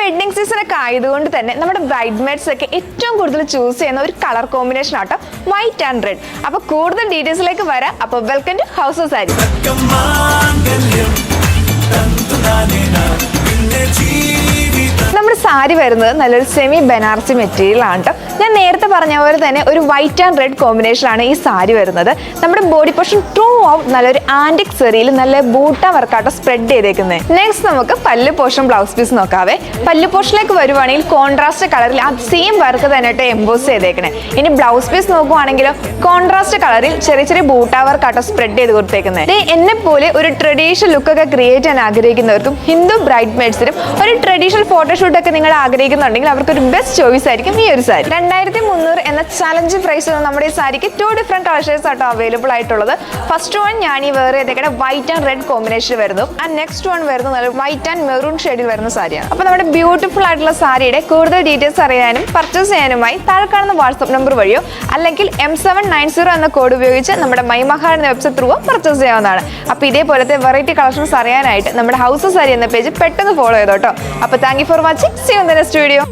Wedding season ഒക്കെ ആയതുകൊണ്ട് തന്നെ നമ്മുടെ ബ്രൈഡ്മെയ്ഡ്സ് ഒക്കെ ഏറ്റവും കൂടുതൽ ചൂസ് ചെയ്യുന്ന ഒരു കളർ കോമ്പിനേഷൻ ആട്ടോ വൈറ്റ് ആൻഡ് റെഡ്. അപ്പോൾ കൂടുതൽ ഡീറ്റെയിൽസിലേക്ക് വരാം. അപ്പോൾ welcome to house of sari. നമ്മുടെ സാരി വരുന്നത് നല്ലൊരു സെമി ബനാറസി മെറ്റീരിയൽ ആണ് കേട്ടോ. ഞാൻ നേരത്തെ പറഞ്ഞ പോലെ തന്നെ ഒരു വൈറ്റ് ആൻഡ് റെഡ് കോമ്പിനേഷൻ ആണ് ഈ സാരി വരുന്നത്. നമ്മുടെ ബോഡി പോർഷൻ ത്രൂ ഔട്ട് നല്ലൊരു ആന്റിക് സെറിയിൽ നല്ല ബൂട്ട വർക്കാട്ടോ സ്പ്രെഡ് ചെയ്തേക്കുന്നത്. നെക്സ്റ്റ് നമുക്ക് പല്ലു പോർഷൻ ബ്ലൗസ് പീസ് നോക്കാവേ. പല്ലു പോർഷനിലേക്ക് വരുവാണെങ്കിൽ കോൺട്രാസ്റ്റ് കളറിൽ ആ സെയിം വർക്ക് തന്നെ കേട്ടോ എംബോസ് ചെയ്തേക്കണേ. ഇനി ബ്ലൗസ് പീസ് നോക്കുവാണെങ്കിലും കോൺട്രാസ്റ്റ് കളറിൽ ചെറിയ ചെറിയ ബൂട്ട വർക്കാട്ടോ സ്പ്രെഡ് ചെയ്ത് കൊടുത്തേക്കുന്നത്. എന്നെ പോലെ ഒരു ട്രഡീഷണൽ ലുക്ക് ഒക്കെ ക്രിയേറ്റ് ചെയ്യാൻ ആഗ്രഹിക്കുന്നവർക്കും ഹിന്ദു ബ്രൈഡ്മെയ്ഡ്സിനും ഒരു ട്രഡീഷണൽ ഫോട്ടോഷൂട്ട് ഒക്കെ നിങ്ങൾ ആഗ്രഹിക്കുന്നുണ്ടെങ്കിൽ അവർക്ക് ഒരു ബെസ്റ്റ് ചോയ്സ് ആയിരിക്കും ഈ ഒരു സാരി. 2300 എന്ന ചലഞ്ച് പ്രൈസിൽ നമ്മുടെ ഈ സാരിക്ക് 2 ഡിഫറെന്റ് കളർ ഷെയ്ഡ്സ് ആട്ടോ അവൈലബിൾ ആയിട്ടുള്ളത്. ഫസ്റ്റ് വൺ ഞാൻ ഈ വേറെ ചെയ്തേക്കണ വൈറ്റ് ആൻഡ് റെഡ് കോമ്പിനേഷൻ വരുന്നു. ആൻഡ് നെക്സ്റ്റ് വൺ വരുന്നത് നല്ല വൈറ്റ് ആൻഡ് മെറൂൺ ഷെയ്ഡിൽ വരുന്ന സാരിയാണ്. അപ്പോൾ നമ്മുടെ ബ്യൂട്ടിഫുൾ ആയിട്ടുള്ള സാരിയുടെ കൂടുതൽ ഡീറ്റെയിൽസ് അറിയാനും പർച്ചേസ് ചെയ്യാനുമായി താഴെ കാണുന്ന വാട്സ്ആപ്പ് നമ്പർ വഴിയോ അല്ലെങ്കിൽ M790 എന്ന കോഡ് ഉപയോഗിച്ച് നമ്മുടെ മൈമഹാർ എന്ന വെബ്സൈറ്റ് ത്രൂ പർച്ചേസ് ചെയ്യാവുന്നതാണ്. അപ്പോൾ ഇതേപോലത്തെ വെറൈറ്റി കളക്ഷൻസ് അറിയാനായിട്ട് നമ്മുടെ ഹൗസ് ഓഫ് സാരി എന്ന പേജ് പെട്ടെന്ന് ഫോളോ ചെയ്തോട്ടോ. അപ്പോൾ thank you for watching. See you in the next video.